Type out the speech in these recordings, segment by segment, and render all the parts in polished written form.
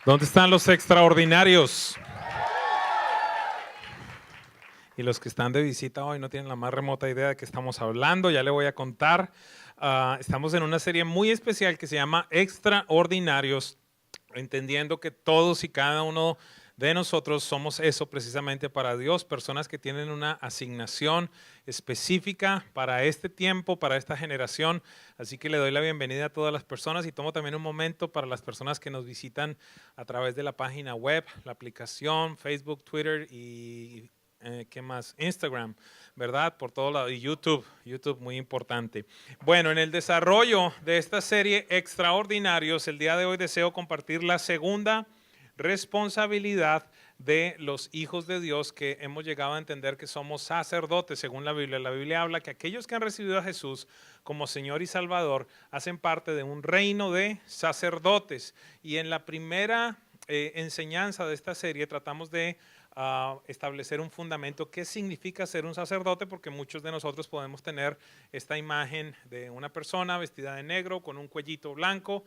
¿Dónde están los extraordinarios? Y los que están de visita hoy no tienen la más remota idea de qué estamos hablando, ya le voy a contar. Estamos en una serie muy especial que se llama Extraordinarios, entendiendo que todos y cada uno de nosotros somos eso precisamente para Dios, personas que tienen una asignación específica para este tiempo, para esta generación. Así que le doy la bienvenida a todas las personas y tomo también un momento para las personas que nos visitan a través de la página web, la aplicación, Facebook, Twitter y ¿qué más? Instagram, ¿verdad? Por todo lado. Y YouTube, muy importante. Bueno, en el desarrollo de esta serie Extraordinarios, el día de hoy deseo compartir la segunda responsabilidad de los hijos de Dios, que hemos llegado a entender que somos sacerdotes según la Biblia. La Biblia habla que aquellos que han recibido a Jesús como Señor y Salvador hacen parte de un reino de sacerdotes. Y en la primera enseñanza de esta serie tratamos de establecer un fundamento. ¿Qué significa ser un sacerdote? Porque muchos de nosotros podemos tener esta imagen de una persona vestida de negro con un cuellito blanco,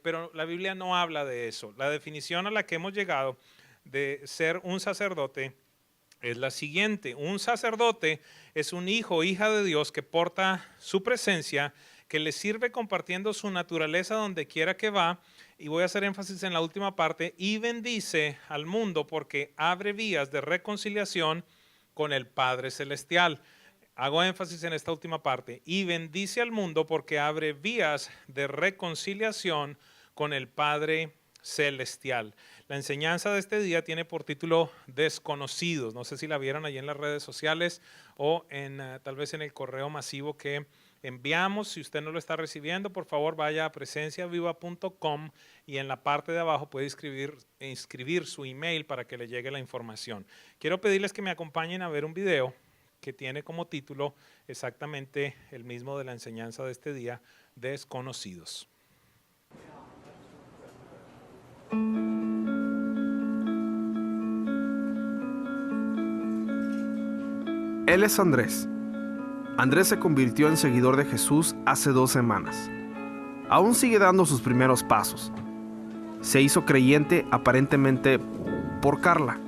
pero la Biblia no habla de eso. La definición a la que hemos llegado de ser un sacerdote es la siguiente: un sacerdote es un hijo o hija de Dios que porta su presencia, que le sirve compartiendo su naturaleza donde quiera que va. Y voy a hacer énfasis en la última parte: y bendice al mundo porque abre vías de reconciliación con el Padre Celestial. Hago énfasis en esta última parte: y bendice al mundo porque abre vías de reconciliación con el Padre Celestial. La enseñanza de este día tiene por título Desconocidos. No sé si la vieron allí en las redes sociales o tal vez en el correo masivo que enviamos. Si usted no lo está recibiendo, por favor vaya a presenciaviva.com y en la parte de abajo puede inscribir su email para que le llegue la información. Quiero pedirles que me acompañen a ver un video que tiene como título exactamente el mismo de la enseñanza de este día, Desconocidos. Él es Andrés. Andrés se convirtió en seguidor de Jesús hace 2 semanas. Aún sigue dando sus primeros pasos. Se hizo creyente aparentemente por Carla,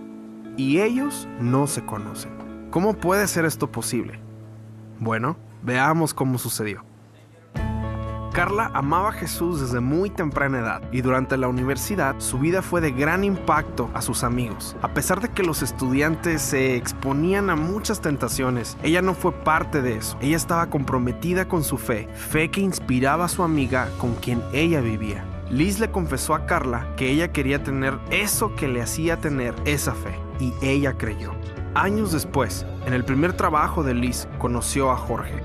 y ellos no se conocen. ¿Cómo puede ser esto posible? Bueno, veamos cómo sucedió. Carla amaba a Jesús desde muy temprana edad y durante la universidad su vida fue de gran impacto a sus amigos. A pesar de que los estudiantes se exponían a muchas tentaciones, ella no fue parte de eso. Ella estaba comprometida con su fe que inspiraba a su amiga con quien ella vivía. Liz le confesó a Carla que ella quería tener eso que le hacía tener esa fe, y ella creyó. Años después, en el primer trabajo de Liz, conoció a Jorge.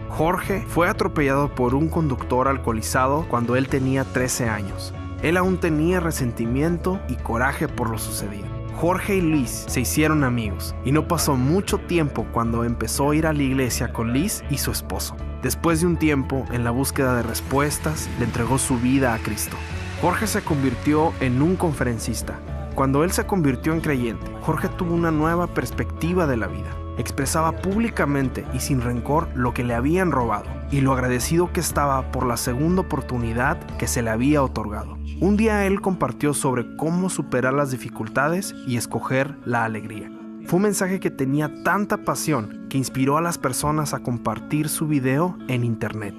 Jorge fue atropellado por un conductor alcoholizado cuando él tenía 13 años. Él aún tenía resentimiento y coraje por lo sucedido. Jorge y Liz se hicieron amigos y no pasó mucho tiempo cuando empezó a ir a la iglesia con Liz y su esposo. Después de un tiempo en la búsqueda de respuestas, le entregó su vida a Cristo. Jorge se convirtió en un conferencista. Cuando él se convirtió en creyente, Jorge tuvo una nueva perspectiva de la vida. Expresaba públicamente y sin rencor lo que le habían robado y lo agradecido que estaba por la segunda oportunidad que se le había otorgado. Un día él compartió sobre cómo superar las dificultades y escoger la alegría. Fue un mensaje que tenía tanta pasión que inspiró a las personas a compartir su video en internet.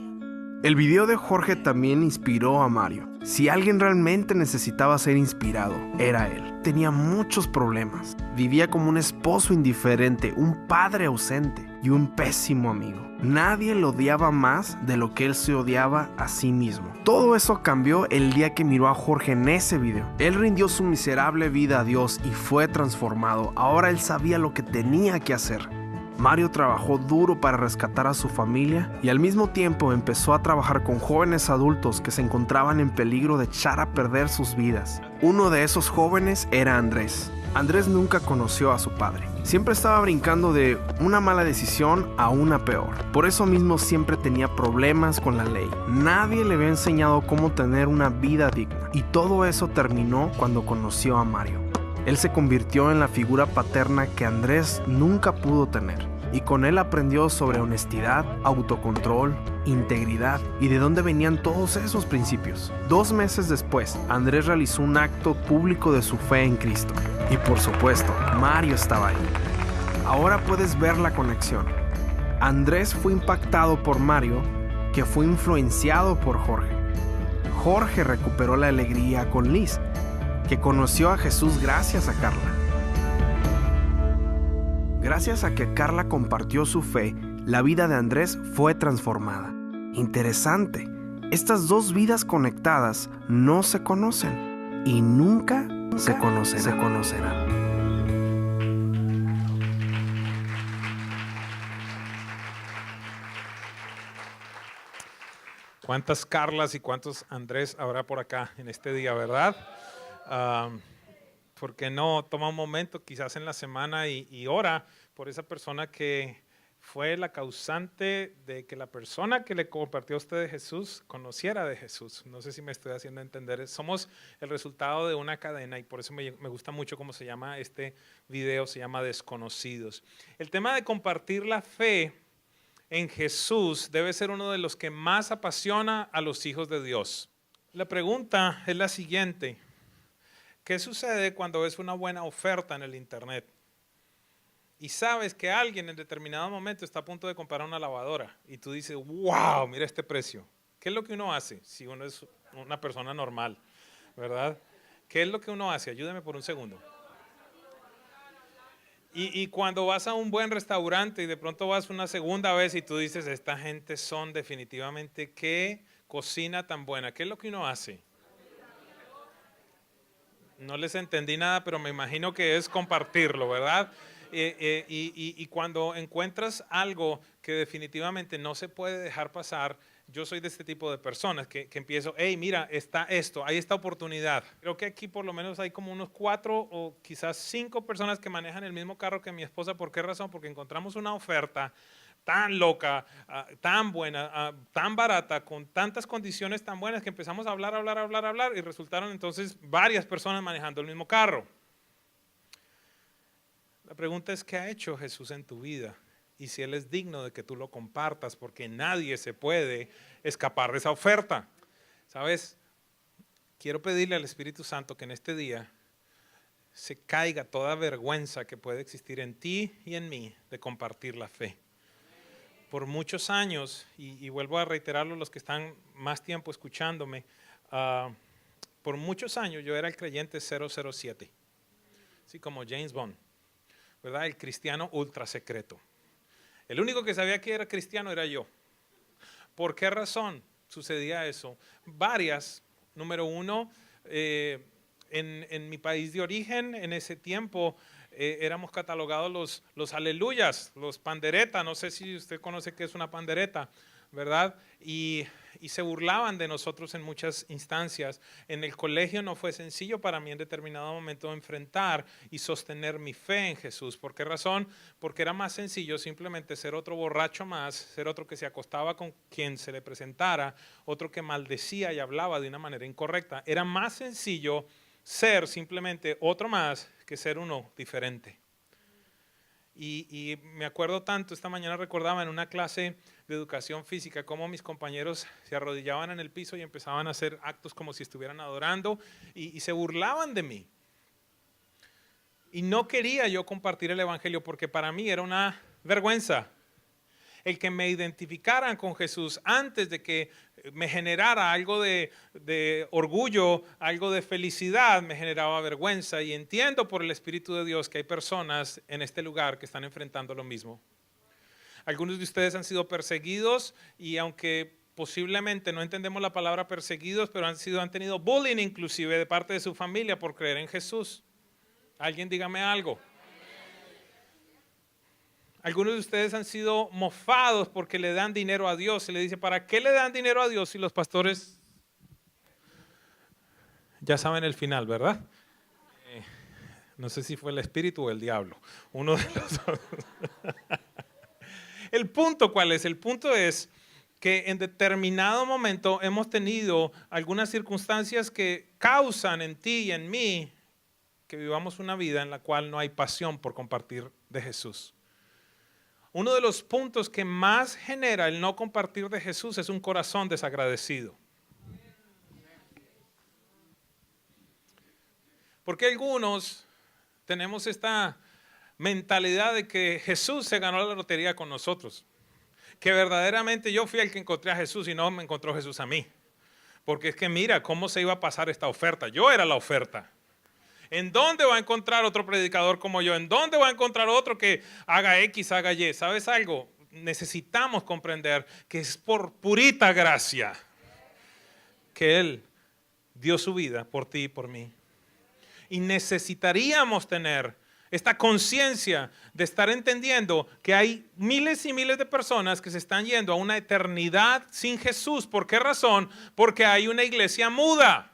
El video de Jorge también inspiró a Mario. Si alguien realmente necesitaba ser inspirado, era él. Tenía muchos problemas. Vivía como un esposo indiferente, un padre ausente y un pésimo amigo. Nadie lo odiaba más de lo que él se odiaba a sí mismo. Todo eso cambió el día que miró a Jorge en ese video. Él rindió su miserable vida a Dios y fue transformado. Ahora él sabía lo que tenía que hacer. Mario trabajó duro para rescatar a su familia y al mismo tiempo empezó a trabajar con jóvenes adultos que se encontraban en peligro de echar a perder sus vidas. Uno de esos jóvenes era Andrés. Andrés nunca conoció a su padre. Siempre estaba brincando de una mala decisión a una peor. Por eso mismo siempre tenía problemas con la ley. Nadie le había enseñado cómo tener una vida digna. Y todo eso terminó cuando conoció a Mario. Él se convirtió en la figura paterna que Andrés nunca pudo tener. y con él aprendió sobre honestidad, autocontrol, integridad y de dónde venían todos esos principios. 2 meses después, Andrés realizó un acto público de su fe en Cristo. Y por supuesto, Mario estaba ahí. Ahora puedes ver la conexión. Andrés fue impactado por Mario, que fue influenciado por Jorge. Jorge recuperó la alegría con Liz, que conoció a Jesús gracias a Carla. Gracias a que Carla compartió su fe, la vida de Andrés fue transformada. Interesante, estas 2 vidas conectadas no se conocen y nunca se conocerán. ¿Cuántas Carlas y cuántos Andrés habrá por acá en este día, verdad? ¿Por qué no toma un momento quizás en la semana y ora por esa persona que fue la causante de que la persona que le compartió a usted de Jesús conociera de Jesús? No sé si me estoy haciendo entender. Somos el resultado de una cadena y por eso me gusta mucho cómo se llama este video, se llama Desconocidos. El tema de compartir la fe en Jesús debe ser uno de los que más apasiona a los hijos de Dios. La pregunta es la siguiente: ¿qué sucede cuando ves una buena oferta en el internet y sabes que alguien en determinado momento está a punto de comprar una lavadora y tú dices, wow, mira este precio? ¿Qué es lo que uno hace si uno es una persona normal, verdad? ¿Qué es lo que uno hace? Ayúdame por un segundo. Y cuando vas a un buen restaurante y de pronto vas una segunda vez y tú dices, esta gente son definitivamente, qué cocina tan buena. ¿Qué es lo que uno hace? No les entendí nada, pero me imagino que es compartirlo, ¿verdad? Y cuando encuentras algo que definitivamente no se puede dejar pasar, yo soy de este tipo de personas que empiezo, hey, mira, está esto, hay esta oportunidad. Creo que aquí por lo menos hay como unos 4 o quizás 5 personas que manejan el mismo carro que mi esposa. ¿Por qué razón? Porque encontramos una oferta tan loca, tan buena, tan barata, con tantas condiciones tan buenas que empezamos a hablar y resultaron entonces varias personas manejando el mismo carro. La pregunta es, ¿qué ha hecho Jesús en tu vida? Y si Él es digno de que tú lo compartas, porque nadie se puede escapar de esa oferta. ¿Sabes? Quiero pedirle al Espíritu Santo que en este día se caiga toda vergüenza que puede existir en ti y en mí de compartir la fe. Por muchos años, y vuelvo a reiterarlo los que están más tiempo escuchándome, por muchos años yo era el creyente 007, así como James Bond, ¿verdad? El cristiano ultra secreto. El único que sabía que era cristiano era yo. ¿Por qué razón sucedía eso? Varias. Número uno, en mi país de origen, en ese tiempo, éramos catalogados los aleluyas, los panderetas. No sé si usted conoce qué es una pandereta, ¿verdad? Y se burlaban de nosotros en muchas instancias. En el colegio no fue sencillo para mí en determinado momento enfrentar y sostener mi fe en Jesús. ¿Por qué razón? Porque era más sencillo simplemente ser otro borracho más, ser otro que se acostaba con quien se le presentara, otro que maldecía y hablaba de una manera incorrecta. Era más sencillo ser simplemente otro más que ser uno diferente. Y me acuerdo tanto, esta mañana recordaba en una clase de educación física cómo mis compañeros se arrodillaban en el piso y empezaban a hacer actos como si estuvieran adorando y se burlaban de mí. Y no quería yo compartir el evangelio porque para mí era una vergüenza el que me identificaran con Jesús antes de que me generara algo de orgullo, algo de felicidad, me generaba vergüenza. Y entiendo por el Espíritu de Dios que hay personas en este lugar que están enfrentando lo mismo. Algunos de ustedes han sido perseguidos y aunque posiblemente no entendemos la palabra perseguidos, pero han tenido bullying inclusive de parte de su familia por creer en Jesús. Alguien dígame algo. Algunos de ustedes han sido mofados porque le dan dinero a Dios. Se le dice, ¿para qué le dan dinero a Dios si los pastores ya saben el final, verdad? No sé si fue el espíritu o el diablo. Uno de los dos. ¿El punto cuál es? El punto es que en determinado momento hemos tenido algunas circunstancias que causan en ti y en mí que vivamos una vida en la cual no hay pasión por compartir de Jesús. uno de los puntos que más genera el no compartir de Jesús es un corazón desagradecido. Porque algunos tenemos esta mentalidad de que Jesús se ganó la lotería con nosotros. Que verdaderamente yo fui el que encontré a Jesús y no me encontró Jesús a mí. Porque es que mira cómo se iba a pasar esta oferta. Yo era la oferta. ¿En dónde va a encontrar otro predicador como yo? ¿En dónde va a encontrar otro que haga X, haga Y? ¿Sabes algo? Necesitamos comprender que es por purita gracia que Él dio su vida por ti y por mí. Y necesitaríamos tener esta conciencia de estar entendiendo que hay miles y miles de personas que se están yendo a una eternidad sin Jesús. ¿Por qué razón? Porque hay una iglesia muda.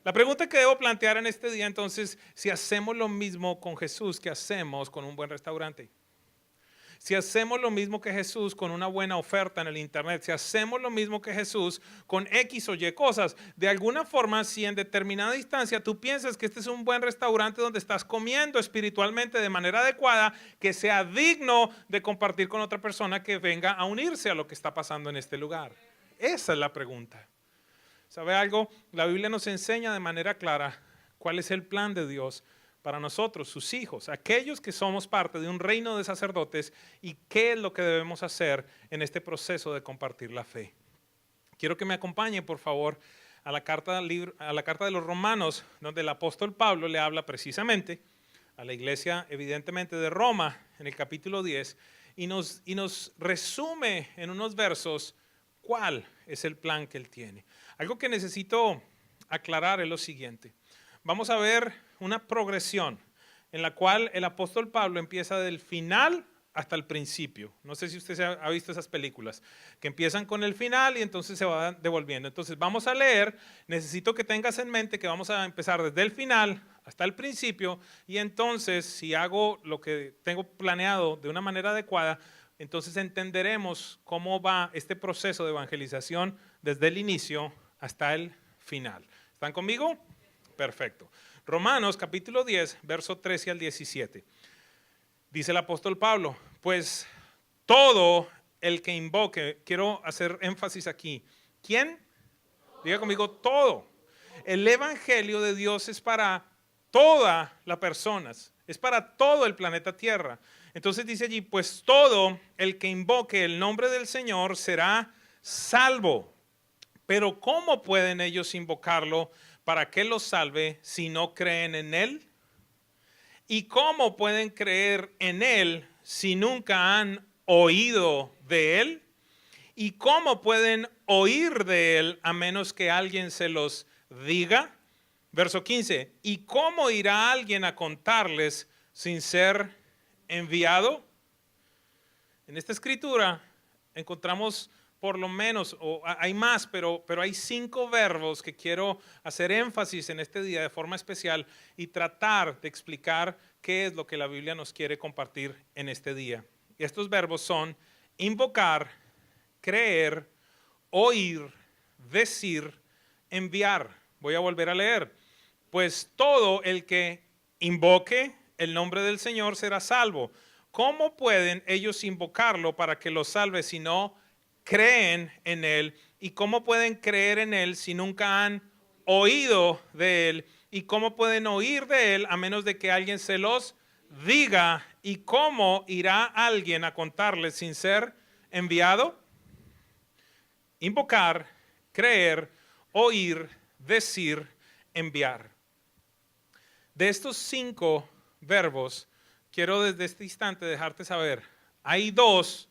La pregunta que debo plantear en este día entonces, si hacemos lo mismo con Jesús que hacemos con un buen restaurante. Si hacemos lo mismo que Jesús con una buena oferta en el internet, si hacemos lo mismo que Jesús con X o Y cosas, de alguna forma, si en determinada instancia tú piensas que este es un buen restaurante donde estás comiendo espiritualmente de manera adecuada, que sea digno de compartir con otra persona que venga a unirse a lo que está pasando en este lugar. Esa es la pregunta. ¿Sabe algo? La Biblia nos enseña de manera clara cuál es el plan de Dios para nosotros, sus hijos, aquellos que somos parte de un reino de sacerdotes y qué es lo que debemos hacer en este proceso de compartir la fe. Quiero que me acompañe, por favor, a la carta de los Romanos, donde el apóstol Pablo le habla precisamente a la iglesia, evidentemente, de Roma, en el capítulo 10, y nos resume en unos versos cuál es el plan que él tiene. Algo que necesito aclarar es lo siguiente. Vamos a ver una progresión en la cual el apóstol Pablo empieza del final hasta el principio. No sé si usted ha visto esas películas, que empiezan con el final y entonces se va devolviendo. Entonces vamos a leer, necesito que tengas en mente que vamos a empezar desde el final hasta el principio y entonces si hago lo que tengo planeado de una manera adecuada, entonces entenderemos cómo va este proceso de evangelización desde el inicio hasta el final. ¿Están conmigo? Perfecto. Romanos capítulo 10, verso 13 al 17. Dice el apóstol Pablo, pues todo el que invoque, quiero hacer énfasis aquí. ¿Quién? Diga conmigo, todo. El evangelio de Dios es para todas las personas, es para todo el planeta Tierra. Entonces dice allí, pues todo el que invoque el nombre del Señor será salvo. Pero ¿cómo pueden ellos invocarlo para que los salve si no creen en Él? ¿Y cómo pueden creer en Él si nunca han oído de Él? ¿Y cómo pueden oír de Él a menos que alguien se los diga? Verso 15, ¿y cómo irá alguien a contarles sin ser enviado? En esta escritura encontramos por lo menos, o hay más, pero hay 5 verbos que quiero hacer énfasis en este día de forma especial y tratar de explicar qué es lo que la Biblia nos quiere compartir en este día. Y estos verbos son invocar, creer, oír, decir, enviar. Voy a volver a leer. Pues todo el que invoque el nombre del Señor será salvo. ¿Cómo pueden ellos invocarlo para que los salve si no creen en Él? ¿Y cómo pueden creer en Él si nunca han oído de Él? ¿Y cómo pueden oír de Él a menos de que alguien se los diga? ¿Y cómo irá alguien a contarles sin ser enviado? Invocar, creer, oír, decir, enviar. De estos 5 verbos, quiero desde este instante dejarte saber, hay 2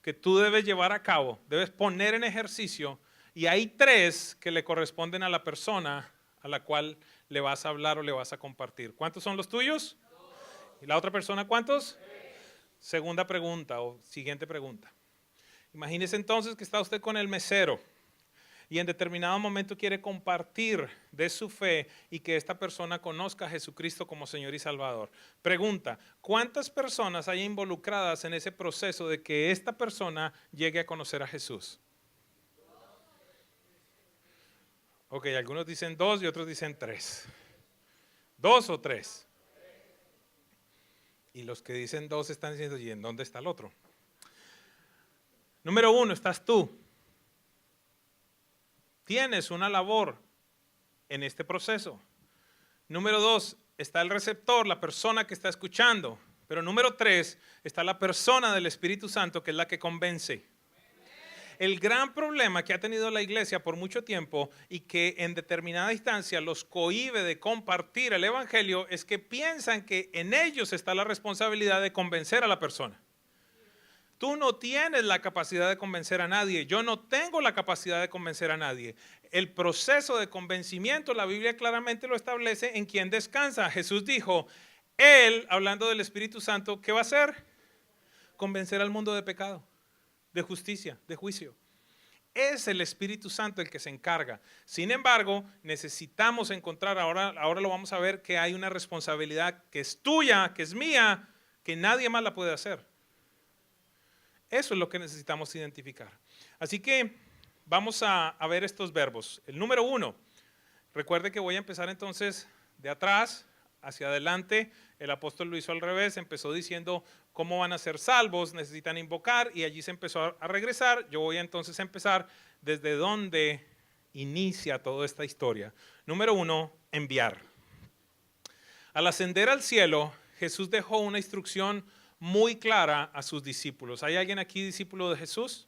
que tú debes llevar a cabo, debes poner en ejercicio, y hay 3 que le corresponden a la persona a la cual le vas a hablar o le vas a compartir. ¿Cuántos son los tuyos? 2. ¿Y la otra persona cuántos? 3. Segunda pregunta o siguiente pregunta. Imagínese entonces que está usted con el mesero y en determinado momento quiere compartir de su fe y que esta persona conozca a Jesucristo como Señor y Salvador. Pregunta, ¿cuántas personas hay involucradas en ese proceso de que esta persona llegue a conocer a Jesús? Ok, algunos dicen 2 y otros dicen 3. ¿2 o 3? Y los que dicen dos están diciendo, ¿y en dónde está el otro? Número uno, estás tú. Tienes una labor en este proceso. Número dos, está el receptor, la persona que está escuchando. Pero número tres, está la persona del Espíritu Santo, que es la que convence. El gran problema que ha tenido la iglesia por mucho tiempo y que en determinada instancia los cohíbe de compartir el evangelio es que piensan que en ellos está la responsabilidad de convencer a la persona. Tú no tienes la capacidad de convencer a nadie. Yo no tengo la capacidad de convencer a nadie. El proceso de convencimiento, la Biblia claramente lo establece en quien descansa. Jesús dijo, Él, hablando del Espíritu Santo, ¿qué va a hacer? Convencer al mundo de pecado, de justicia, de juicio. Es el Espíritu Santo el que se encarga. Sin embargo, necesitamos encontrar, ahora lo vamos a ver, que hay una responsabilidad que es tuya, que es mía, que nadie más la puede hacer. Eso es lo que necesitamos identificar. Así que vamos a ver estos verbos. El número uno, recuerde que voy a empezar entonces de atrás hacia adelante. El apóstol lo hizo al revés, empezó diciendo cómo van a ser salvos, necesitan invocar, y allí se empezó a regresar. Yo voy a entonces a empezar desde donde inicia toda esta historia. Número uno, enviar. Al ascender al cielo, Jesús dejó una instrucción muy clara a sus discípulos. ¿Hay alguien aquí discípulo de Jesús?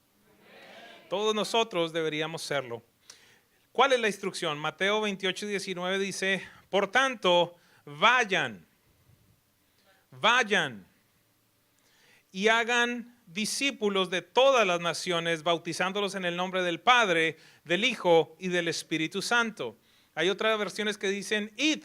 Todos nosotros deberíamos serlo. ¿Cuál es la instrucción? Mateo 28:19 dice, por tanto, vayan y hagan discípulos de todas las naciones, bautizándolos en el nombre del Padre, del Hijo y del Espíritu Santo. Hay otras versiones que dicen, id.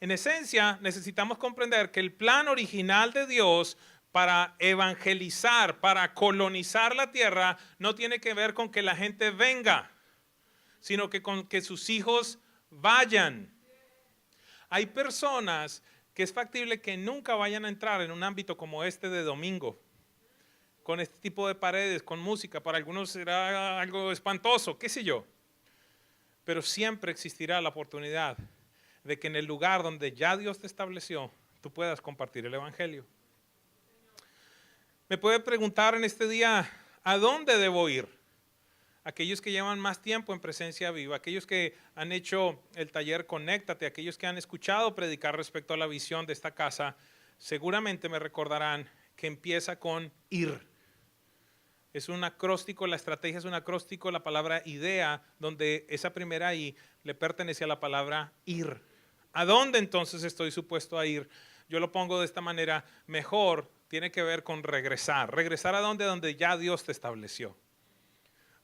En esencia, necesitamos comprender que el plan original de Dios para evangelizar, para colonizar la tierra, no tiene que ver con que la gente venga, sino que con que sus hijos vayan. Hay personas que es factible que nunca vayan a entrar en un ámbito como este de domingo, con este tipo de paredes, con música. Para algunos será algo espantoso, qué sé yo. Pero siempre existirá la oportunidad de que en el lugar donde ya Dios te estableció, tú puedas compartir el evangelio. Me puede preguntar en este día, ¿a dónde debo ir? Aquellos que llevan más tiempo en presencia viva, aquellos que han hecho el taller Conéctate, aquellos que han escuchado predicar respecto a la visión de esta casa, seguramente me recordarán que empieza con ir. Es un acróstico, la estrategia es un acróstico, la palabra idea, donde esa primera I le pertenece a la palabra ir. ¿A dónde entonces estoy supuesto a ir? Yo lo pongo de esta manera, mejor tiene que ver con regresar. ¿Regresar a dónde? Donde ya Dios te estableció.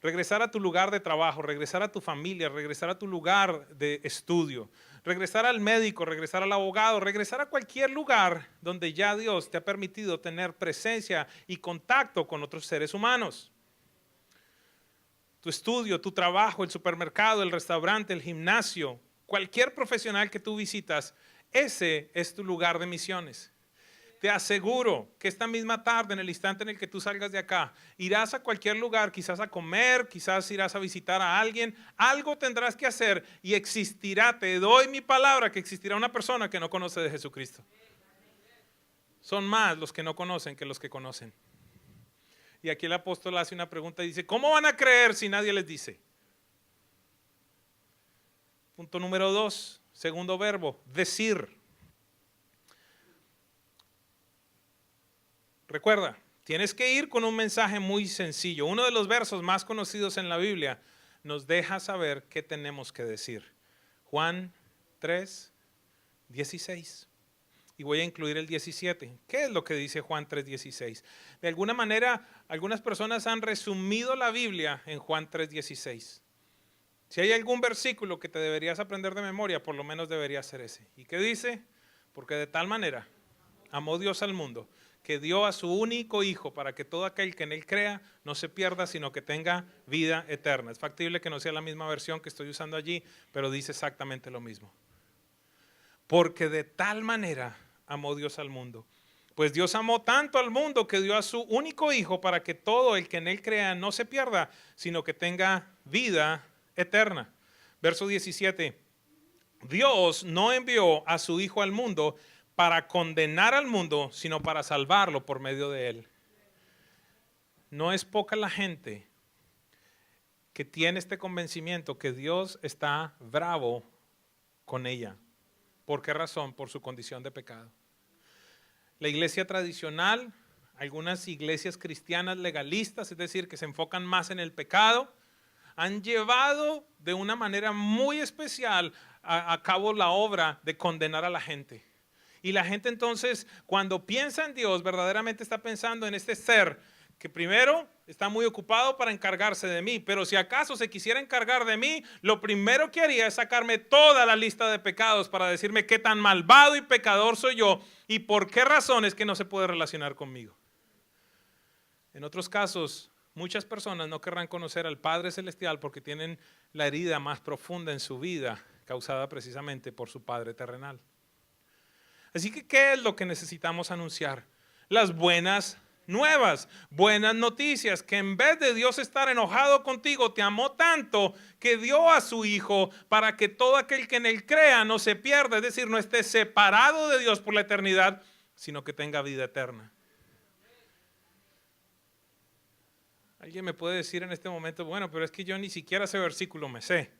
Regresar a tu lugar de trabajo, regresar a tu familia, regresar a tu lugar de estudio, regresar al médico, regresar al abogado, regresar a cualquier lugar donde ya Dios te ha permitido tener presencia y contacto con otros seres humanos. Tu estudio, tu trabajo, el supermercado, el restaurante, el gimnasio, cualquier profesional que tú visitas, ese es tu lugar de misiones. Te aseguro que esta misma tarde, en el instante en el que tú salgas de acá, irás a cualquier lugar, quizás a comer, quizás irás a visitar a alguien, algo tendrás que hacer y existirá, te doy mi palabra, que existirá una persona que no conoce de Jesucristo. Son más los que no conocen que los que conocen. Y aquí el apóstol hace una pregunta y dice, ¿cómo van a creer si nadie les dice? Punto número 2, segundo verbo, decir. Recuerda, tienes que ir con un mensaje muy sencillo. Uno de los versos más conocidos en la Biblia nos deja saber qué tenemos que decir. Juan 3:16. Y voy a incluir el 17. ¿Qué es lo que dice Juan 3:16? De alguna manera, algunas personas han resumido la Biblia en Juan 3:16. Si hay algún versículo que te deberías aprender de memoria, por lo menos debería ser ese. ¿Y qué dice? Porque de tal manera amó Dios al mundo, que dio a su único hijo para que todo aquel que en él crea no se pierda, sino que tenga vida eterna. Es factible que no sea la misma versión que estoy usando allí, pero dice exactamente lo mismo. Porque de tal manera amó Dios al mundo. Pues Dios amó tanto al mundo que dio a su único hijo para que todo el que en él crea no se pierda, sino que tenga vida eterna. Verso 17. Dios no envió a su hijo al mundo para condenar al mundo, sino para salvarlo por medio de él. No es poca la gente que tiene este convencimiento que Dios está bravo con ella. ¿Por qué razón? Por su condición de pecado. La iglesia tradicional, algunas iglesias cristianas legalistas, es decir, que se enfocan más en el pecado, han llevado de una manera muy especial a cabo la obra de condenar a la gente. Y la gente entonces, cuando piensa en Dios, verdaderamente está pensando en este ser que primero está muy ocupado para encargarse de mí, pero si acaso se quisiera encargar de mí, lo primero que haría es sacarme toda la lista de pecados para decirme qué tan malvado y pecador soy yo y por qué razones que no se puede relacionar conmigo. En otros casos, muchas personas no querrán conocer al Padre Celestial porque tienen la herida más profunda en su vida, causada precisamente por su Padre terrenal. Así que, ¿qué es lo que necesitamos anunciar? Las buenas nuevas, buenas noticias, que en vez de Dios estar enojado contigo, te amó tanto que dio a su Hijo para que todo aquel que en él crea no se pierda, es decir, no esté separado de Dios por la eternidad, sino que tenga vida eterna. Alguien me puede decir en este momento, bueno, pero es que yo ni siquiera ese versículo me sé.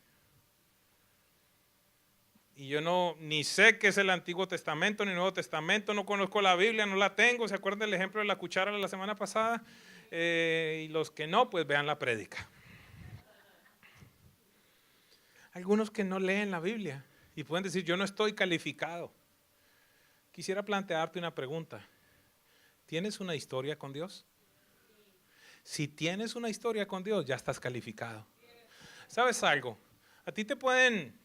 Y yo ni sé qué es el Antiguo Testamento ni el Nuevo Testamento, no conozco la Biblia, no la tengo. ¿Se acuerdan del ejemplo de la cuchara de la semana pasada? Y los que no, pues vean la prédica. Algunos que no leen la Biblia y pueden decir, yo no estoy calificado. Quisiera plantearte una pregunta. ¿Tienes una historia con Dios? Si tienes una historia con Dios, ya estás calificado. ¿Sabes algo? A ti te pueden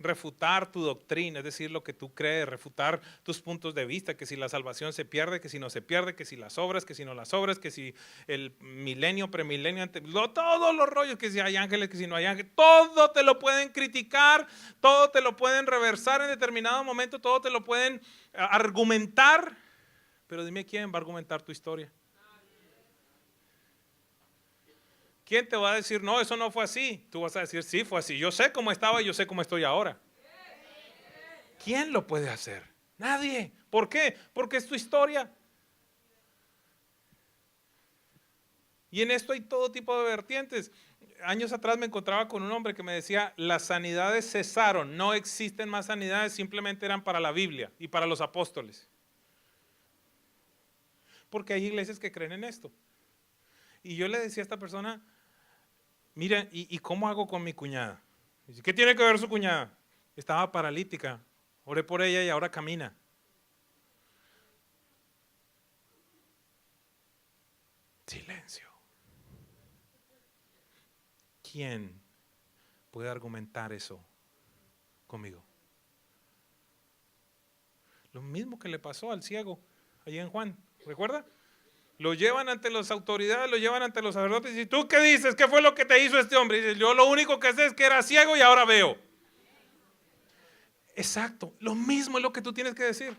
refutar tu doctrina, es decir, lo que tú crees, refutar tus puntos de vista, que si la salvación se pierde, que si no se pierde, que si las obras, que si no las obras, que si el milenio, premilenio, todos los rollos, que si hay ángeles, que si no hay ángeles, todo te lo pueden criticar, todo te lo pueden reversar en determinado momento, todo te lo pueden argumentar, pero dime quién va a argumentar tu historia. ¿Quién te va a decir, no, eso no fue así? Tú vas a decir, sí, fue así. Yo sé cómo estaba y yo sé cómo estoy ahora. ¿Quién lo puede hacer? Nadie. ¿Por qué? Porque es tu historia. Y en esto hay todo tipo de vertientes. Años atrás me encontraba con un hombre que me decía, las sanidades cesaron, no existen más sanidades, simplemente eran para la Biblia y para los apóstoles. Porque hay iglesias que creen en esto. Y yo le decía a esta persona, mira, ¿y cómo hago con mi cuñada? Dice, ¿qué tiene que ver su cuñada? Estaba paralítica, oré por ella y ahora camina. Silencio. ¿Quién puede argumentar eso conmigo? Lo mismo que le pasó al ciego allí en Juan, ¿recuerda? Lo llevan ante las autoridades, lo llevan ante los sacerdotes y ¿tú qué dices? ¿Qué fue lo que te hizo este hombre? Y dice, yo lo único que sé es que era ciego y ahora veo. Exacto, lo mismo es lo que tú tienes que decir.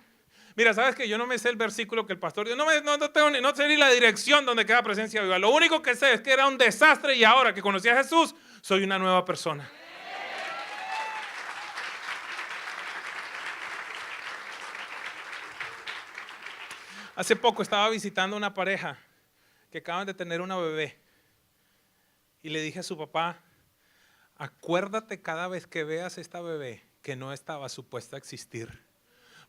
Mira, sabes que yo no me sé el versículo que el pastor dijo, no sé ni la dirección donde queda presencia viva. Lo único que sé es que era un desastre y ahora que conocí a Jesús, soy una nueva persona. Hace poco estaba visitando una pareja que acaban de tener una bebé y le dije a su papá, acuérdate cada vez que veas esta bebé que no estaba supuesta a existir,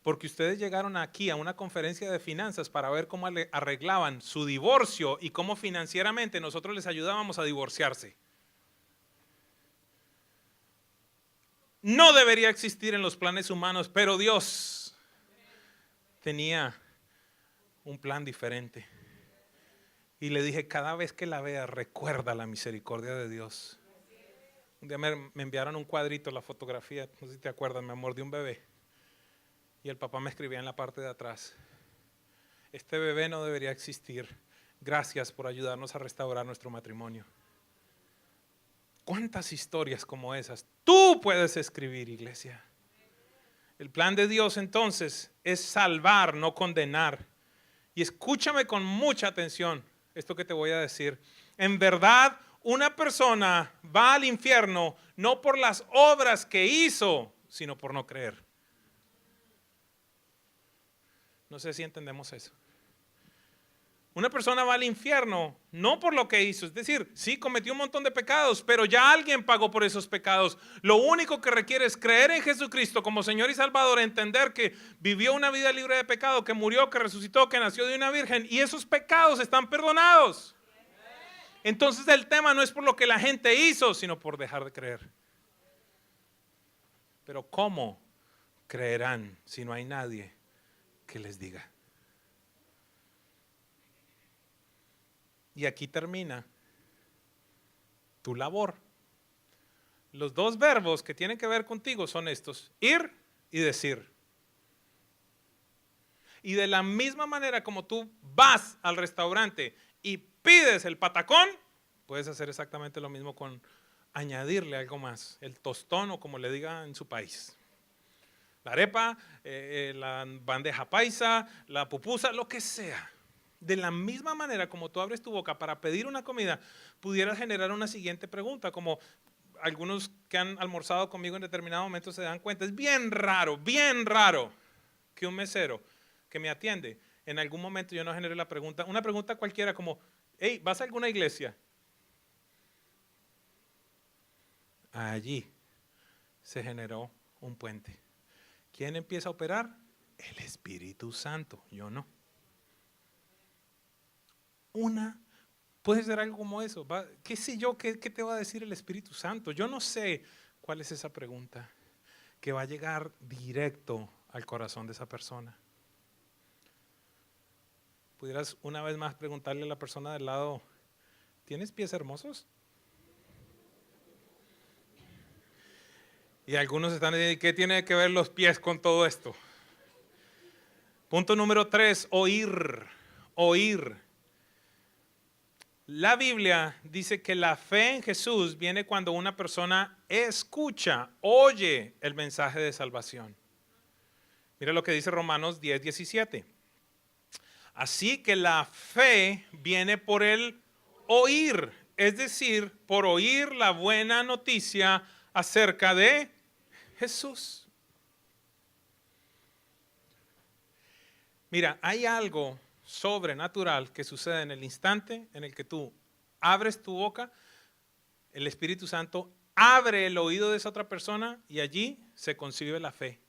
porque ustedes llegaron aquí a una conferencia de finanzas para ver cómo arreglaban su divorcio y cómo financieramente nosotros les ayudábamos a divorciarse. No debería existir en los planes humanos, pero Dios tenía un plan diferente. Y le dije, cada vez que la veas, recuerda la misericordia de Dios. Un día me enviaron un cuadrito, la fotografía, no sé si te acuerdas, mi amor, de un bebé. Y el papá me escribía en la parte de atrás, este bebé no debería existir. Gracias por ayudarnos a restaurar nuestro matrimonio. ¿Cuántas historias como esas tú puedes escribir, iglesia? El plan de Dios entonces es salvar, no condenar. Y escúchame con mucha atención esto que te voy a decir. En verdad, una persona va al infierno no por las obras que hizo, sino por no creer. No sé si entendemos eso. Una persona va al infierno no por lo que hizo, es decir, sí cometió un montón de pecados, pero ya alguien pagó por esos pecados. Lo único que requiere es creer en Jesucristo como Señor y Salvador, entender que vivió una vida libre de pecado, que murió, que resucitó, que nació de una virgen y esos pecados están perdonados. Entonces el tema no es por lo que la gente hizo, sino por dejar de creer. Pero ¿cómo creerán si no hay nadie que les diga? Y aquí termina tu labor. Los dos verbos que tienen que ver contigo son estos: ir y decir. Y de la misma manera como tú vas al restaurante y pides el patacón, puedes hacer exactamente lo mismo con añadirle algo más, el tostón o como le digan en su país. La arepa, la bandeja paisa, la pupusa, lo que sea. De la misma manera como tú abres tu boca para pedir una comida, pudieras generar una siguiente pregunta, como algunos que han almorzado conmigo en determinado momento se dan cuenta. Es bien raro que un mesero que me atiende, en algún momento yo no genere la pregunta, una pregunta cualquiera como, hey, ¿vas a alguna iglesia? Allí se generó un puente. ¿Quién empieza a operar? El Espíritu Santo, yo no. Puede ser algo como eso. ¿Qué sé yo? ¿Qué te va a decir el Espíritu Santo? Yo no sé cuál es esa pregunta que va a llegar directo al corazón de esa persona. Pudieras una vez más preguntarle a la persona del lado, ¿tienes pies hermosos? Y algunos están diciendo, ¿qué tiene que ver los pies con todo esto? Punto número 3, oír. La Biblia dice que la fe en Jesús viene cuando una persona escucha, oye el mensaje de salvación. Mira lo que dice Romanos 10:17. Así que la fe viene por el oír, es decir, por oír la buena noticia acerca de Jesús. Mira, hay algo sobrenatural que sucede en el instante en el que tú abres tu boca, el Espíritu Santo abre el oído de esa otra persona y allí se concibe la fe.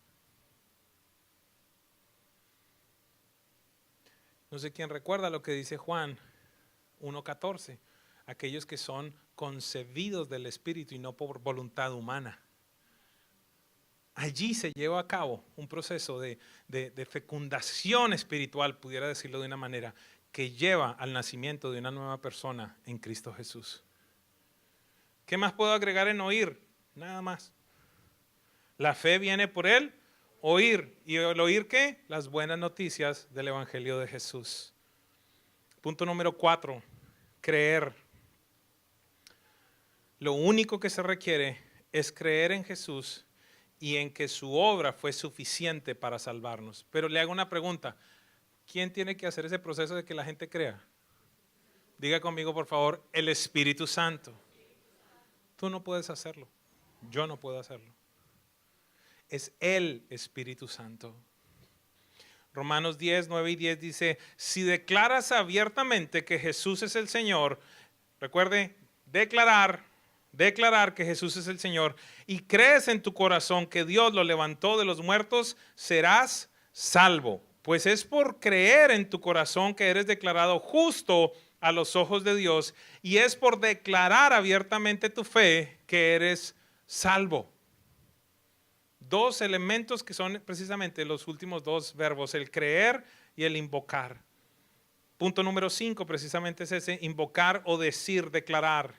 No sé quién recuerda lo que dice Juan 1:14, aquellos que son concebidos del Espíritu y no por voluntad humana. Allí se lleva a cabo un proceso de fecundación espiritual, pudiera decirlo de una manera, que lleva al nacimiento de una nueva persona en Cristo Jesús. ¿Qué más puedo agregar en oír? Nada más. La fe viene por el oír. ¿Y el oír qué? Las buenas noticias del Evangelio de Jesús. Punto número 4, creer. Lo único que se requiere es creer en Jesús y en que su obra fue suficiente para salvarnos. Pero le hago una pregunta, ¿quién tiene que hacer ese proceso de que la gente crea? Diga conmigo por favor, el Espíritu Santo. Tú no puedes hacerlo, yo no puedo hacerlo. Es el Espíritu Santo. Romanos 10:9-10 dice, si declaras abiertamente que Jesús es el Señor, recuerde, declarar que Jesús es el Señor y crees en tu corazón que Dios lo levantó de los muertos, serás salvo. Pues es por creer en tu corazón que eres declarado justo a los ojos de Dios y es por declarar abiertamente tu fe que eres salvo. Dos elementos que son precisamente los últimos dos verbos, el creer y el invocar. Punto número 5 precisamente es ese, invocar o decir, declarar.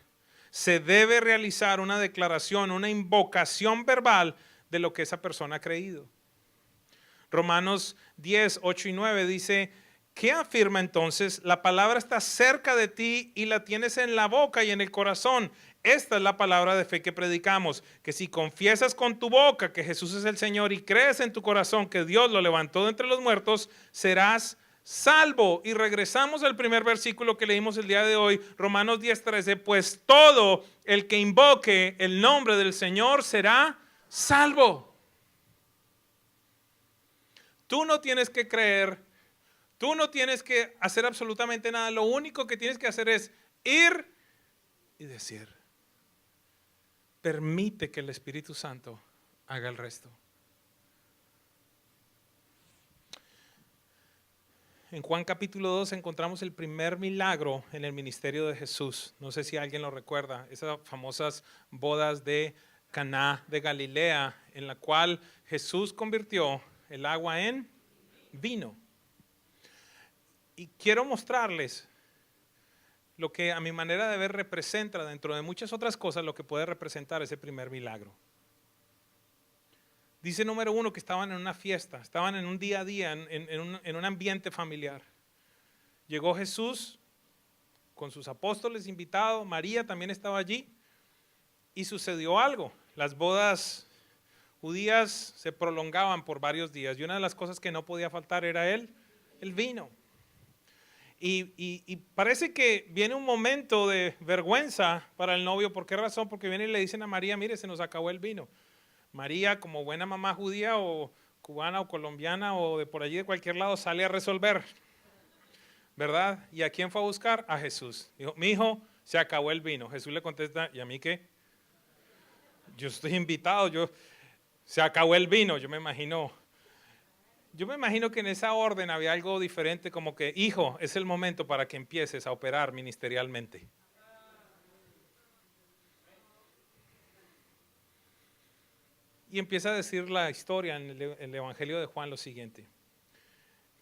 Se debe realizar una declaración, una invocación verbal de lo que esa persona ha creído. Romanos 10:8-9 dice, ¿qué afirma entonces? La palabra está cerca de ti y la tienes en la boca y en el corazón. Esta es la palabra de fe que predicamos, que si confiesas con tu boca que Jesús es el Señor y crees en tu corazón que Dios lo levantó de entre los muertos, serás salvo. Y regresamos al primer versículo que leímos el día de hoy, Romanos 10:13, pues todo el que invoque el nombre del Señor será salvo. Tú no tienes que creer Tú no tienes que hacer absolutamente nada. Lo único que tienes que hacer es ir y decir. Permite que el Espíritu Santo haga el resto. En Juan capítulo 2 encontramos el primer milagro en el ministerio de Jesús. No sé si alguien lo recuerda, esas famosas bodas de Caná de Galilea, en la cual Jesús convirtió el agua en vino. Y quiero mostrarles lo que a mi manera de ver representa, dentro de muchas otras cosas, lo que puede representar ese primer milagro. Dice número 1 que estaban en una fiesta, estaban en un día a día, en un ambiente familiar. Llegó Jesús con sus apóstoles invitados, María también estaba allí, y sucedió algo. Las bodas judías se prolongaban por varios días, y una de las cosas que no podía faltar era el vino. Y parece que viene un momento de vergüenza para el novio. ¿Por qué razón? Porque vienen y le dicen a María, mire, se nos acabó el vino. María, como buena mamá judía o cubana o colombiana o de por allí de cualquier lado, sale a resolver, ¿verdad? ¿Y a quién fue a buscar? A Jesús. Dijo, mi hijo, se acabó el vino. Jesús le contesta, ¿y a mí qué? Yo estoy invitado, se acabó el vino. Yo me imagino que en esa orden había algo diferente, como que, hijo, es el momento para que empieces a operar ministerialmente. Y empieza a decir la historia en el Evangelio de Juan lo siguiente,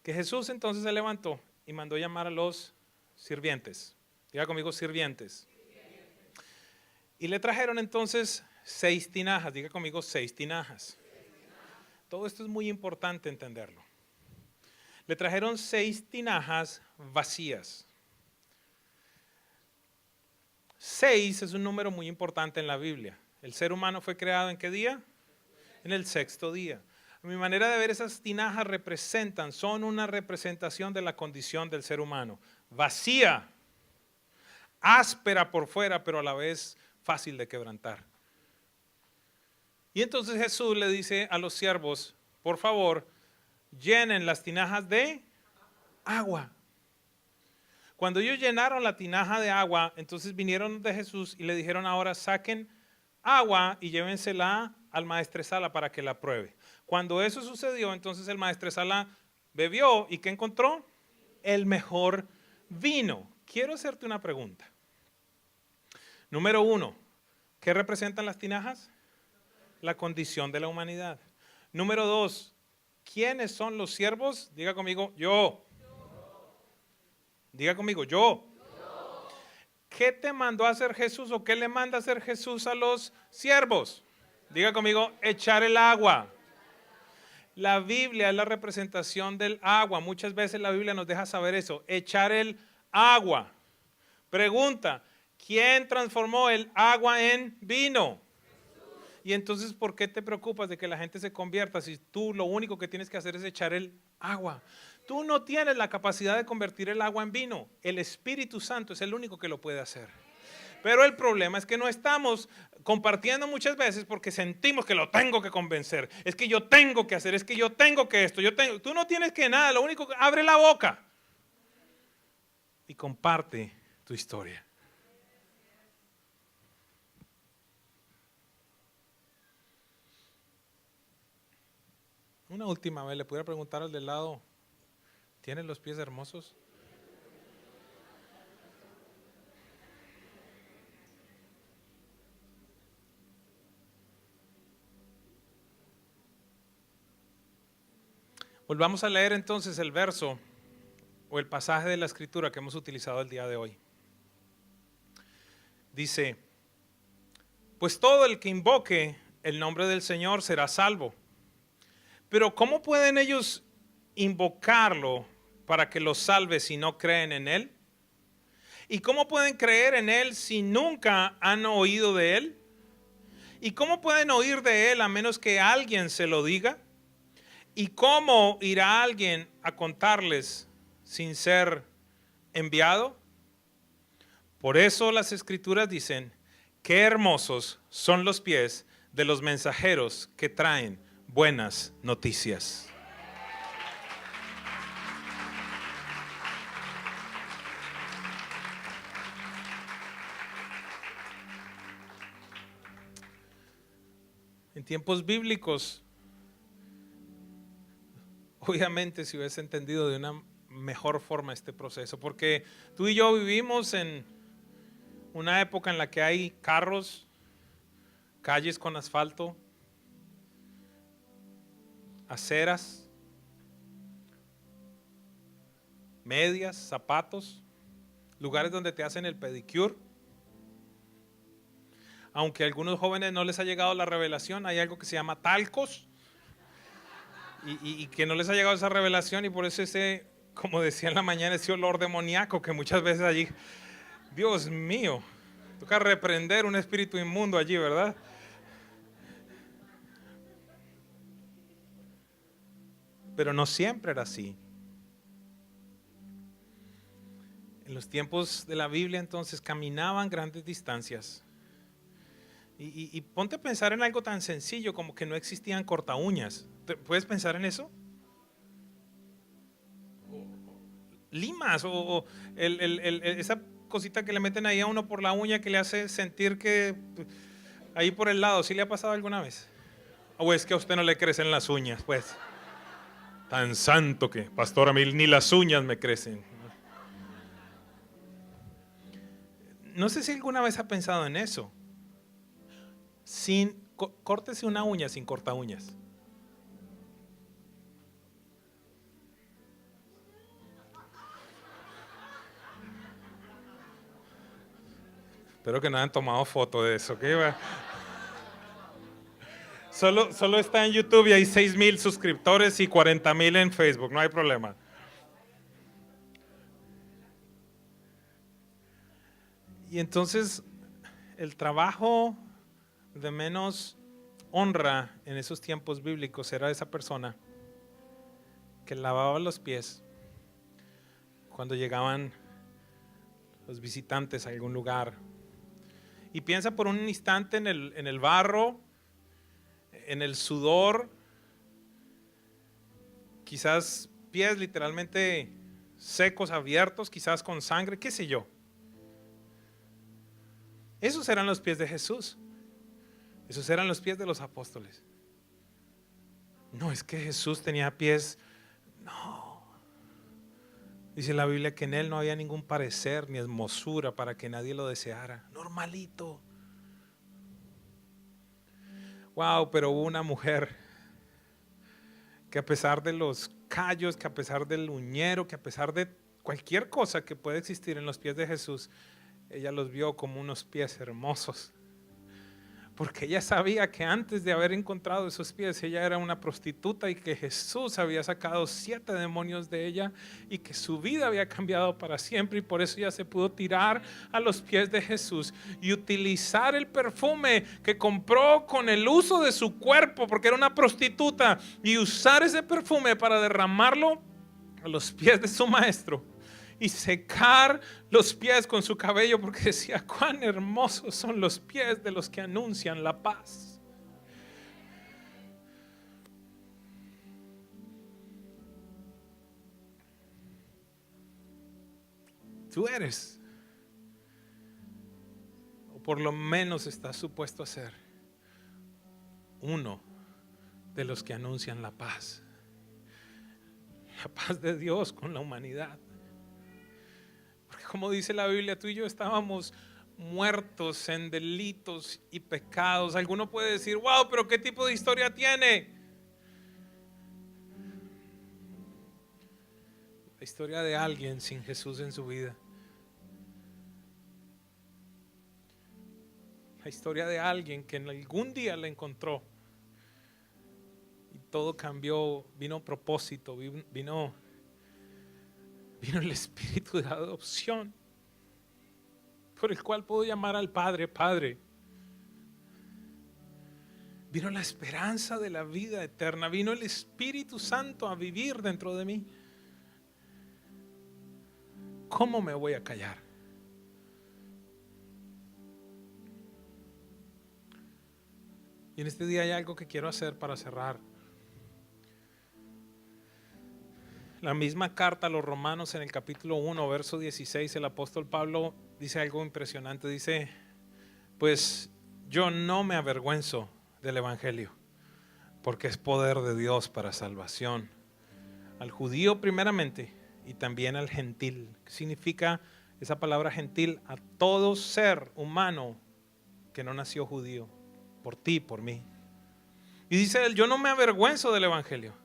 que Jesús entonces se levantó y mandó llamar a los sirvientes. Diga conmigo, sirvientes. Y le trajeron entonces 6 tinajas, diga conmigo 6 tinajas. Todo esto es muy importante entenderlo. Le trajeron 6 tinajas vacías. 6 es un número muy importante en la Biblia. El ser humano fue creado ¿en qué día? En el 6º día. A mi manera de ver, esas tinajas son una representación de la condición del ser humano. Vacía, áspera por fuera, pero a la vez fácil de quebrantar. Y entonces Jesús le dice a los siervos, por favor, llenen las tinajas de agua. Cuando ellos llenaron la tinaja de agua, entonces vinieron de Jesús y le dijeron, ahora saquen agua y llévensela al maestresala para que la pruebe. Cuando eso sucedió, entonces el maestresala bebió y ¿qué encontró? El mejor vino. Quiero hacerte una pregunta. Número 1, ¿qué representan las tinajas? La condición de la humanidad. Número 2, ¿quiénes son los siervos? Diga conmigo, yo. Diga conmigo, yo. ¿Qué te mandó a hacer Jesús o qué le manda a hacer Jesús a los siervos? Diga conmigo, echar el agua. La Biblia es la representación del agua. Muchas veces la Biblia nos deja saber eso, echar el agua. Pregunta, ¿quién transformó el agua en vino? Y entonces, ¿por qué te preocupas de que la gente se convierta si tú lo único que tienes que hacer es echar el agua? Tú no tienes la capacidad de convertir el agua en vino. El Espíritu Santo es el único que lo puede hacer. Pero el problema es que no estamos compartiendo muchas veces porque sentimos que lo tengo que convencer. Es que yo tengo que hacer, es que yo tengo que esto, Tú no tienes que nada, lo único que abre la boca y comparte tu historia. Una última vez, le pudiera preguntar al del lado, ¿tienes los pies hermosos? Volvamos a leer entonces el verso o el pasaje de la escritura que hemos utilizado el día de hoy. Dice, pues todo el que invoque el nombre del Señor será salvo. Pero ¿cómo pueden ellos invocarlo para que los salve si no creen en Él? ¿Y cómo pueden creer en Él si nunca han oído de Él? ¿Y cómo pueden oír de Él a menos que alguien se lo diga? ¿Y cómo irá alguien a contarles sin ser enviado? Por eso las Escrituras dicen, qué hermosos son los pies de los mensajeros que traen buenas noticias. En tiempos bíblicos, obviamente si hubiese entendido de una mejor forma este proceso, porque tú y yo vivimos en una época en la que hay carros, calles con asfalto, aceras, medias, zapatos, lugares donde te hacen el pedicure. Aunque a algunos jóvenes no les ha llegado la revelación, hay algo que se llama talcos y que no les ha llegado esa revelación, y por eso ese, como decía en la mañana, ese olor demoníaco que muchas veces allí, Dios mío, toca reprender un espíritu inmundo allí, ¿verdad? Pero no siempre era así. En los tiempos de la Biblia entonces caminaban grandes distancias. Y ponte a pensar en algo tan sencillo como que no existían corta uñas. ¿Puedes pensar en eso? Limas o esa cosita que le meten ahí a uno por la uña que le hace sentir que ahí por el lado, ¿sí le ha pasado alguna vez? ¿O es que a usted no le crecen las uñas? Pues, tan santo que, pastor, a mí ni las uñas me crecen. No sé si alguna vez ha pensado en eso. Córtese una uña sin corta uñas. Espero que no hayan tomado foto de eso. ¿Okay? Solo está en YouTube y hay 6,000 suscriptores y 40,000 en Facebook. No hay problema. Y entonces el trabajo de menos honra en esos tiempos bíblicos era esa persona que lavaba los pies cuando llegaban los visitantes a algún lugar. Y piensa por un instante en el barro, en el sudor, quizás pies literalmente secos, abiertos, quizás con sangre, qué sé yo. Esos eran los pies de Jesús. Esos eran los pies de los apóstoles. No, es que Jesús tenía pies. No. Dice la Biblia que en él no había ningún parecer ni hermosura para que nadie lo deseara. Normalito. Wow, pero hubo una mujer que a pesar de los callos, que a pesar del uñero, que a pesar de cualquier cosa que puede existir en los pies de Jesús, ella los vio como unos pies hermosos. Porque ella sabía que antes de haber encontrado esos pies, ella era una prostituta y que Jesús había sacado 7 demonios de ella y que su vida había cambiado para siempre, y por eso ella se pudo tirar a los pies de Jesús y utilizar el perfume que compró con el uso de su cuerpo, porque era una prostituta, y usar ese perfume para derramarlo a los pies de su maestro y secar los pies con su cabello, porque decía: cuán hermosos son los pies de los que anuncian la paz. Tú eres, o por lo menos estás supuesto a ser, uno de los que anuncian la paz. La paz de Dios con la humanidad. Como dice la Biblia, tú y yo estábamos muertos en delitos y pecados. Alguno puede decir: wow, pero ¿qué tipo de historia tiene? La historia de alguien sin Jesús en su vida. La historia de alguien que en algún día la encontró y todo cambió. Vino propósito, vino el espíritu de adopción, por el cual puedo llamar al Padre, Padre. Vino la esperanza de la vida eterna, vino el Espíritu Santo a vivir dentro de mí. ¿Cómo me voy a callar? Y en este día hay algo que quiero hacer para cerrar. La misma carta a los Romanos, en el capítulo 1, verso 16, el apóstol Pablo dice algo impresionante. Dice: pues yo no me avergüenzo del Evangelio, porque es poder de Dios para salvación. Al judío primeramente y también al gentil. ¿Qué significa esa palabra gentil? A todo ser humano que no nació judío, por ti, por mí. Y dice él, yo no me avergüenzo del Evangelio,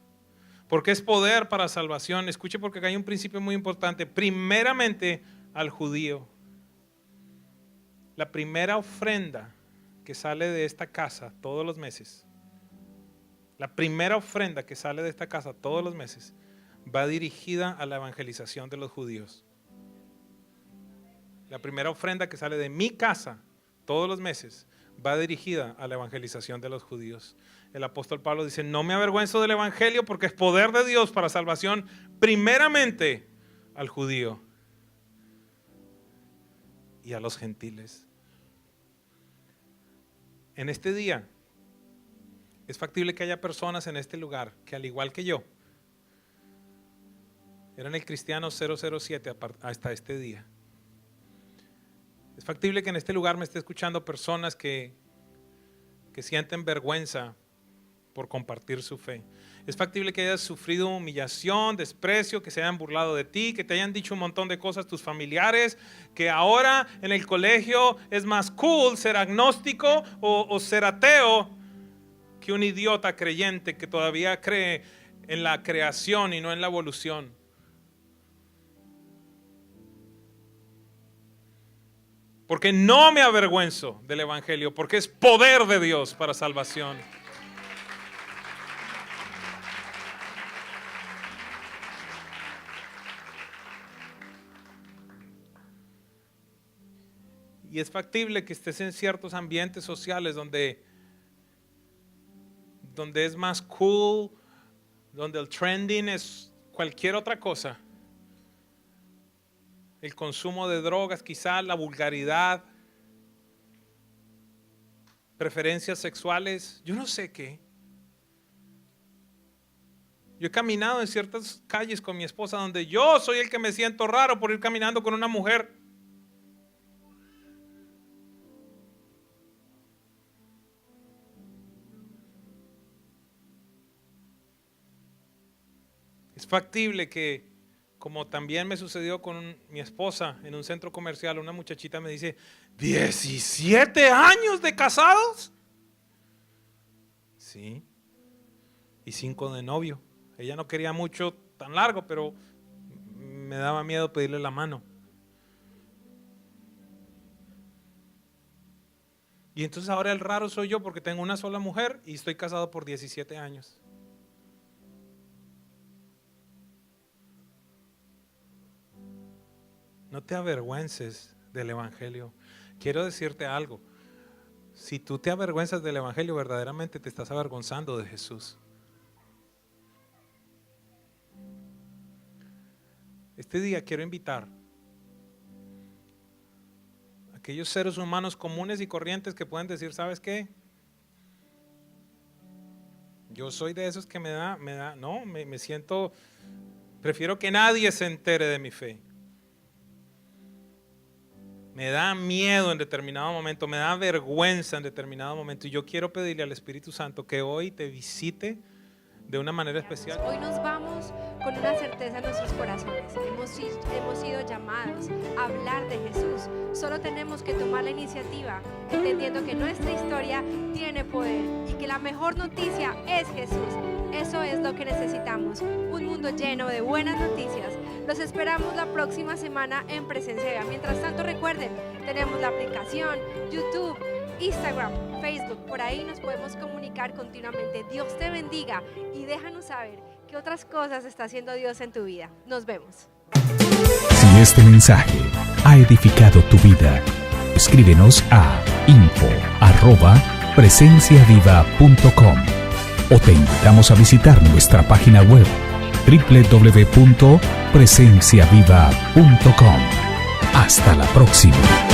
porque es poder para salvación. Escuche, porque acá hay un principio muy importante. Primeramente al judío. La primera ofrenda que sale de esta casa todos los meses, la primera ofrenda que sale de esta casa todos los meses, va dirigida a la evangelización de los judíos. La primera ofrenda que sale de mi casa todos los meses va dirigida a la evangelización de los judíos. El apóstol Pablo dice, no me avergüenzo del Evangelio porque es poder de Dios para salvación primeramente al judío y a los gentiles. En este día es factible que haya personas en este lugar que, al igual que yo, eran el cristiano 007 hasta este día. Es factible que en este lugar me esté escuchando personas que sienten vergüenza por compartir su fe. Es factible que hayas sufrido humillación, desprecio, que se hayan burlado de ti, que te hayan dicho un montón de cosas tus familiares, que ahora en el colegio es más cool ser agnóstico o ser ateo que un idiota creyente que todavía cree en la creación y no en la evolución. Porque no me avergüenzo del Evangelio, porque es poder de Dios para salvación. Y es factible que estés en ciertos ambientes sociales donde es más cool, donde el trending es cualquier otra cosa. El consumo de drogas, quizá la vulgaridad, preferencias sexuales, yo no sé qué. Yo he caminado en ciertas calles con mi esposa donde yo soy el que me siento raro por ir caminando con una mujer. Es factible que, como también me sucedió con mi esposa en un centro comercial, una muchachita me dice, ¿17 años de casados? Sí, y 5 de novio. Ella no quería mucho tan largo, pero me daba miedo pedirle la mano. Y entonces ahora el raro soy yo porque tengo una sola mujer y estoy casado por 17 años. No te avergüences del Evangelio. Quiero decirte algo. Si tú te avergüenzas del Evangelio, verdaderamente te estás avergonzando de Jesús. Este día quiero invitar a aquellos seres humanos comunes y corrientes que pueden decir, ¿sabes qué? Yo soy de esos que me siento, prefiero que nadie se entere de mi fe. Me da miedo en determinado momento, me da vergüenza en determinado momento. Y yo quiero pedirle al Espíritu Santo que hoy te visite de una manera especial. Hoy nos vamos con una certeza en nuestros corazones. Hemos sido llamados a hablar de Jesús. Solo tenemos que tomar la iniciativa, entendiendo que nuestra historia tiene poder y que la mejor noticia es Jesús. Eso es lo que necesitamos, un mundo lleno de buenas noticias. Los esperamos la próxima semana en Presencia Viva. Mientras tanto, recuerden, tenemos la aplicación, YouTube, Instagram, Facebook. Por ahí nos podemos comunicar continuamente. Dios te bendiga y déjanos saber qué otras cosas está haciendo Dios en tu vida. Nos vemos. Si este mensaje ha edificado tu vida, escríbenos a info@presenciaviva.com o te invitamos a visitar nuestra página web www.presenciaviva.com. Hasta la próxima.